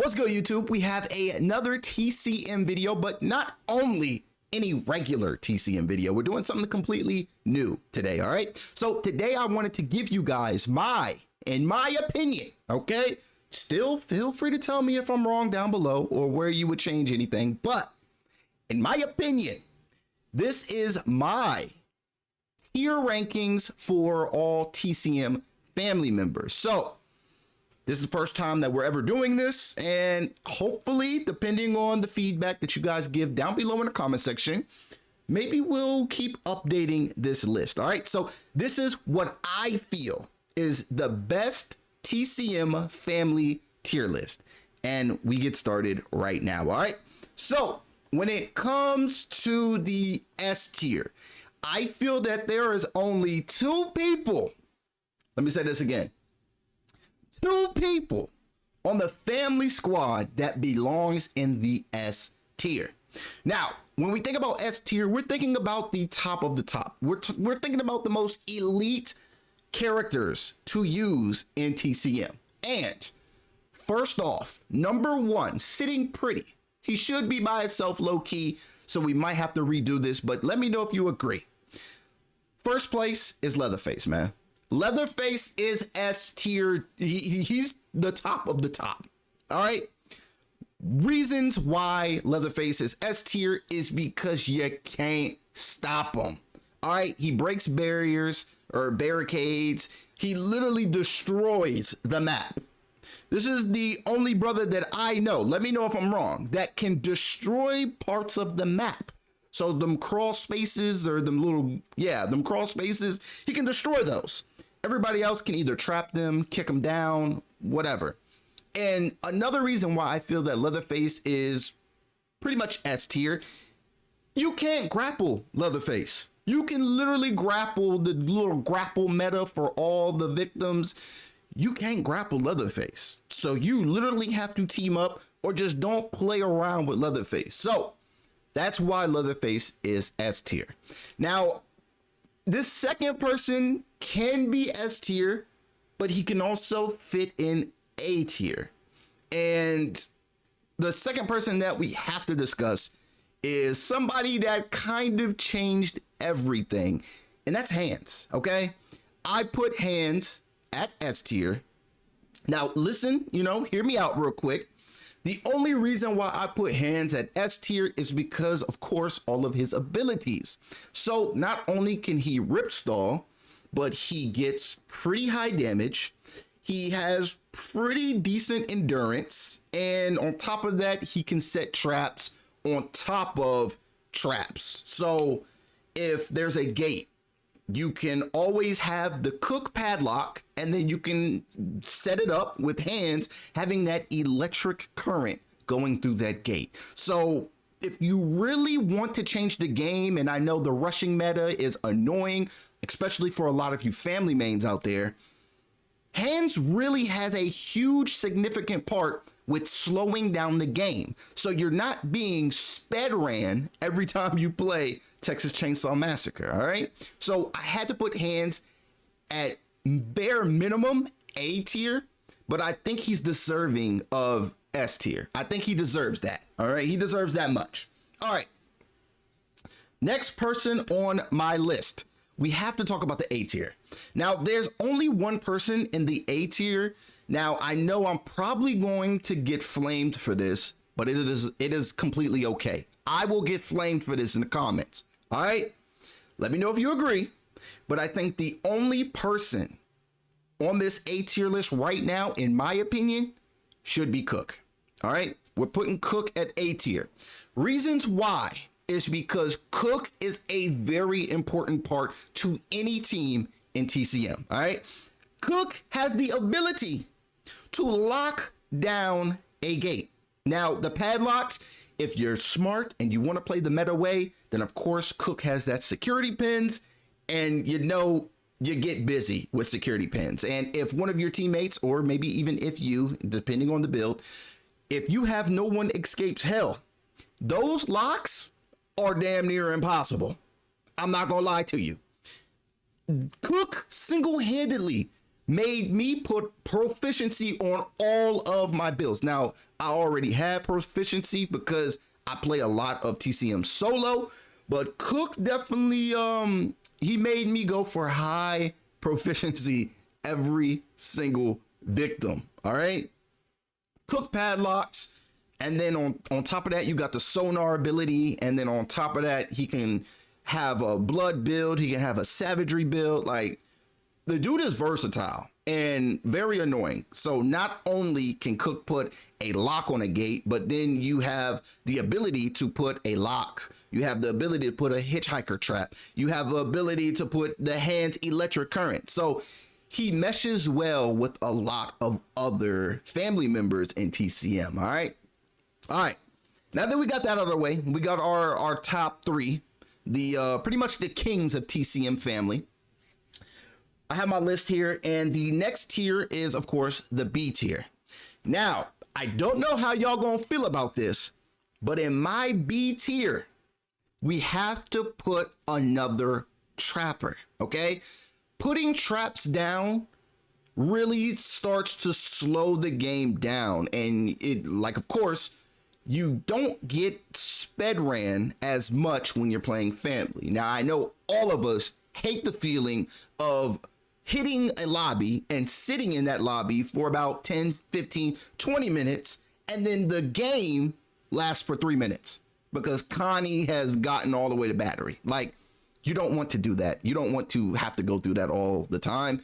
What's good, YouTube? We have another TCM video, but not only any regular TCM video. We're doing something completely new today, all right? So today I wanted to give you guys in my opinion, okay? Still feel free to tell me if I'm wrong down below or where you would change anything, but in my opinion, this is my tier rankings for all TCM family members. So this is the first time that we're ever doing this, and hopefully, depending on the feedback that you guys give down below in the comment section, maybe we'll keep updating this list. All right, so this is what I feel is the best TCM family tier list, and we get started right now. All right, so when it comes to the S tier, I feel that there is only two people. Let me say this again. Two people on the family squad that belongs in the S tier. Now, when we think about S tier, we're thinking about the top of the top. We're thinking about the most elite characters to use in TCM. And first off, number one, sitting pretty. He should be by himself low key, so we might have to redo this, but let me know if you agree. First place is Leatherface, man. Leatherface is S tier. He's the top of the top. All right. Reasons why Leatherface is S tier is because you can't stop him. All right. He breaks barriers or barricades. He literally destroys the map. This is the only brother that I know, let me know if I'm wrong, that can destroy parts of the map. So them crawl spaces or them crawl spaces, he can destroy those. Everybody else can either trap them, kick them down, whatever. And another reason why I feel that Leatherface is pretty much S tier, you can't grapple Leatherface. You can literally grapple the little grapple meta for all the victims. You can't grapple Leatherface. So you literally have to team up or just don't play around with Leatherface. So that's why Leatherface is S tier. Now, this second person can be S tier, but he can also fit in A tier. And the second person that we have to discuss is somebody that kind of changed everything, and that's Hands, okay? I put Hands at S tier. Now, listen, hear me out real quick. The only reason why I put Hands at S tier is because, of course, all of his abilities. So not only can he rip stall, but he gets pretty high damage. He has pretty decent endurance. And on top of that, he can set traps on top of traps. So if there's a gate, you can always have the cook padlock, and then you can set it up with Hands having that electric current going through that gate. So if you really want to change the game, and I know the rushing meta is annoying, especially for a lot of you family mains out there, Hands really has a huge significant part with slowing down the game. So you're not being sped ran every time you play Texas Chainsaw Massacre, all right? So I had to put Hands at bare minimum A tier, but I think he's deserving of S tier. I think he deserves that, all right? He deserves that much. All right. Next person on my list, we have to talk about the A tier. Now, there's only one person in the A tier. Now, I know I'm probably going to get flamed for this, but it is completely okay. I will get flamed for this in the comments. All right? Let me know if you agree. But I think the only person on this A tier list right now, in my opinion, should be Cook. All right? We're putting Cook at A tier. Reasons why is because Cook is a very important part to any team in TCM. All right? Cook has the ability to lock down a gate. Now, the padlocks, if you're smart and you want to play the meta way, then of course Cook has that security pins, and you get busy with security pins. And if one of your teammates, or maybe even if you, depending on the build, if you have no one escapes hell, those locks are damn near impossible. I'm not gonna lie to you. Cook single-handedly made me put proficiency on all of my builds. Now, I already had proficiency because I play a lot of TCM solo, but Cook definitely, he made me go for high proficiency every single victim. All right. Cook padlocks. And then on top of that, you got the sonar ability. And then on top of that, he can have a blood build. He can have a savagery build. Like, the dude is versatile and very annoying. So not only can Cook put a lock on a gate, but then you have the ability to put a lock. You have the ability to put a hitchhiker trap. You have the ability to put the hands electric current. So he meshes well with a lot of other family members in TCM. All right. All right. Now that we got that out of the way, we got our top three, the pretty much the kings of TCM family. I have my list here, and the next tier is, of course, the B tier. Now, I don't know how y'all gonna feel about this, but in my B tier, we have to put another trapper, okay? Putting traps down really starts to slow the game down, and it, like, of course, you don't get sped ran as much when you're playing family. Now, I know all of us hate the feeling of hitting a lobby and sitting in that lobby for about 10, 15, 20 minutes, and then the game lasts for 3 minutes because Connie has gotten all the way to battery. Like, you don't want to do that. You don't want to have to go through that all the time.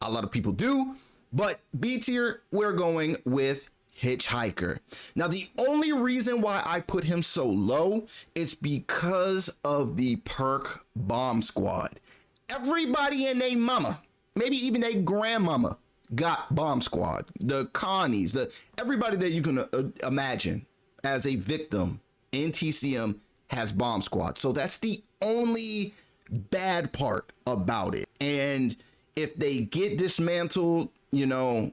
A lot of people do, but B tier, we're going with Hitchhiker. Now, the only reason why I put him so low is because of the perk Bomb Squad. Everybody and their mama, maybe even their grandmama, got Bomb Squad. The Connies, everybody that you can imagine as a victim in TCM has Bomb Squad. So that's the only bad part about it. And if they get dismantled, you know,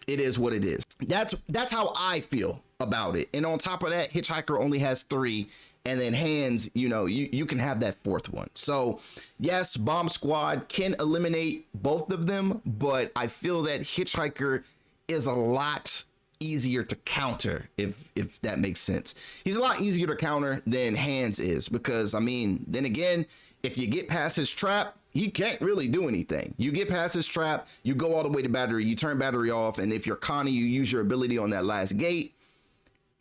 it is what it is. That's how I feel about it. And on top of that, Hitchhiker only has 3, and then Hands, you know, you can have that 4th one. So yes, Bomb Squad can eliminate both of them, but I feel that Hitchhiker is a lot easier to counter, if that makes sense. He's a lot easier to counter than Hands is, because I mean, then again, if you get past his trap, he can't really do anything. You get past his trap, you go all the way to battery, you turn battery off, and if you're Connie, you use your ability on that last gate.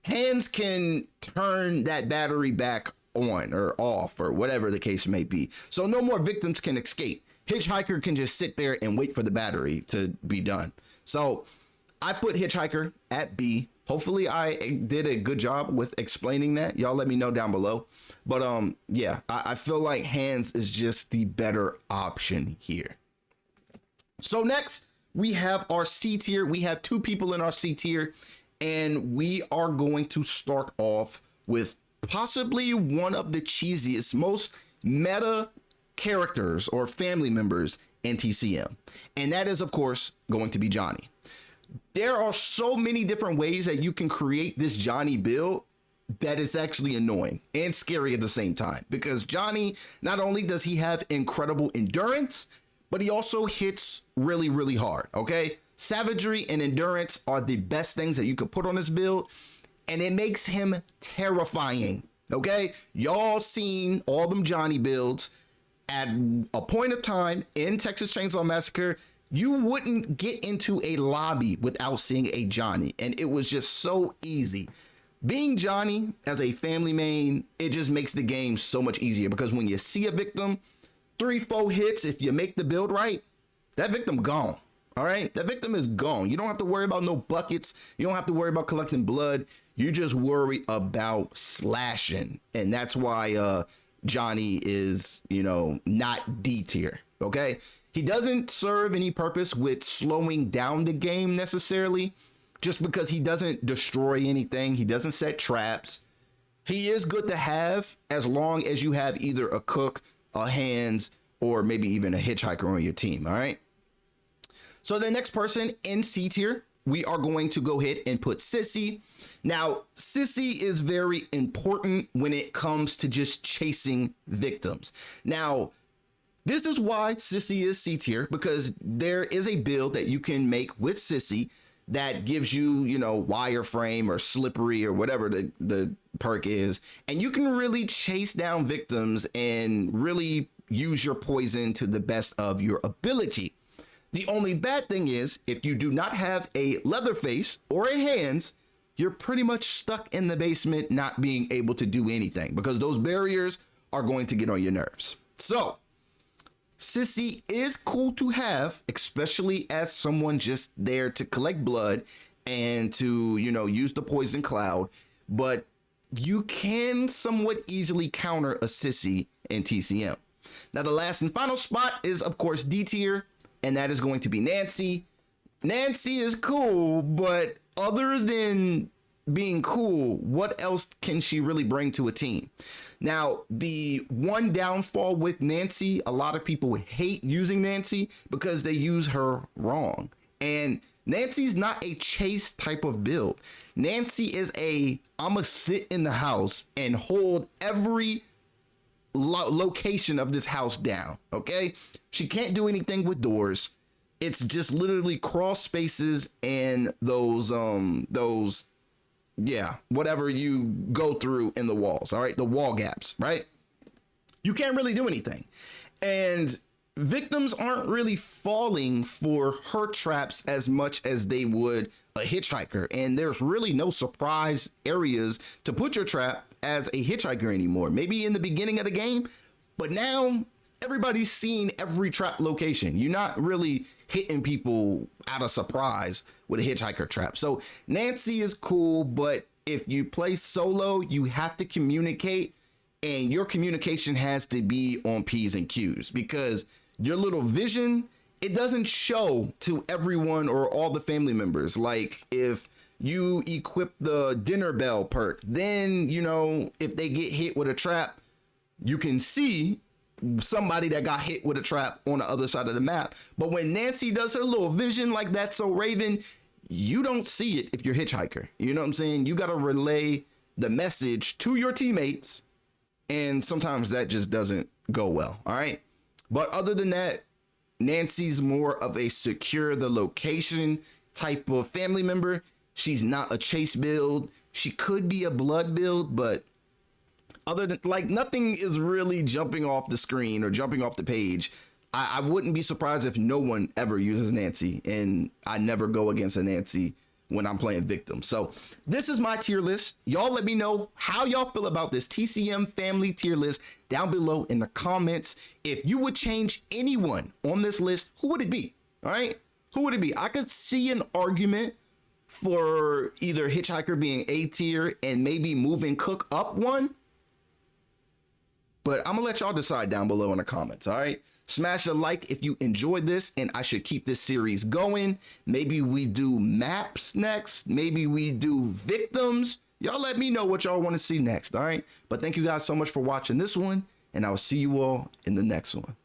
Hands can turn that battery back on or off or whatever the case may be. So no more victims can escape. Hitchhiker can just sit there and wait for the battery to be done. So I put Hitchhiker at B. Hopefully I did a good job with explaining that. Y'all let me know down below. But yeah, I feel like Hands is just the better option here. So next we have our C tier. We have 2 people in our C tier, and we are going to start off with possibly one of the cheesiest, most meta characters or family members in TCM. And that is, of course, going to be Johnny. There are so many different ways that you can create this Johnny build that is actually annoying and scary at the same time, because Johnny, not only does he have incredible endurance, but he also hits really, really hard. Okay. Savagery and endurance are the best things that you could put on this build, and it makes him terrifying. Okay. Y'all seen all them Johnny builds. At a point of time in Texas Chainsaw Massacre, you wouldn't get into a lobby without seeing a Johnny, and it was just so easy. Being Johnny as a family main, it just makes the game so much easier, because when you see a victim, 3-4 hits, if you make the build right, that victim gone. All right, that victim is gone. You don't have to worry about no buckets. You don't have to worry about collecting blood. You just worry about slashing, and that's why Johnny is, you know, not D tier. Okay, he doesn't serve any purpose with slowing down the game necessarily, just because he doesn't destroy anything. He doesn't set traps. He is good to have as long as you have either a Cook, a Hands, or maybe even a Hitchhiker on your team. All right. So the next person in C tier, we are going to go ahead and put Sissy. Now, Sissy is very important when it comes to just chasing victims. Now, This is why Sissy is C tier, because there is a build that you can make with Sissy that gives you, you know, wireframe or slippery or whatever the perk is. And you can really chase down victims and really use your poison to the best of your ability. The only bad thing is if you do not have a Leatherface or a Hands, you're pretty much stuck in the basement not being able to do anything because those barriers are going to get on your nerves. So Sissy is cool to have, especially as someone just there to collect blood and to, you know, use the poison cloud, but you can somewhat easily counter a Sissy in TCM. Now, the last and final spot is, of course, D tier, and that is going to be Nancy. Nancy is cool, but other than being cool, what else can she really bring to a team? Now, the one downfall with Nancy, a lot of people hate using Nancy because they use her wrong. And Nancy's not a chase type of build. Nancy is I'ma sit in the house and hold every location of this house down, okay? She can't do anything with doors. It's just literally crawl spaces and those whatever you go through in the walls, all right? The wall gaps, right? You can't really do anything. And victims aren't really falling for her traps as much as they would a hitchhiker. And there's really no surprise areas to put your trap as a hitchhiker anymore. Maybe in the beginning of the game, but now everybody's seen every trap location. You're not really hitting people out of surprise with a hitchhiker trap. So Nancy is cool, but if you play solo, you have to communicate, and your communication has to be on P's and Q's because your little vision, it doesn't show to everyone or all the family members. Like if you equip the dinner bell perk, then, you know, if they get hit with a trap, you can see somebody that got hit with a trap on the other side of the map. But when Nancy does her little vision like that, so Raven, you don't see it if you're hitchhiker. You know what I'm saying? You got to relay the message to your teammates, and sometimes that just doesn't go well. All right. But other than that, Nancy's more of a secure the location type of family member. She's not a chase build. She could be a blood build, but other than, like, nothing is really jumping off the screen or jumping off the page. I wouldn't be surprised if no one ever uses Nancy, and I never go against a Nancy when I'm playing victim. So this is my tier list. Y'all let me know how y'all feel about this TCM family tier list down below in the comments. If you would change anyone on this list, who would it be? All right, who would it be? I could see an argument for either Hitchhiker being A tier and maybe moving Cook up one, but I'm gonna let y'all decide down below in the comments. All right, smash a like if you enjoyed this, and I should keep this series going. Maybe we do maps next, maybe we do victims. Y'all let me know what y'all want to see next. All right, but thank you guys so much for watching this one, and I'll see you all in the next one.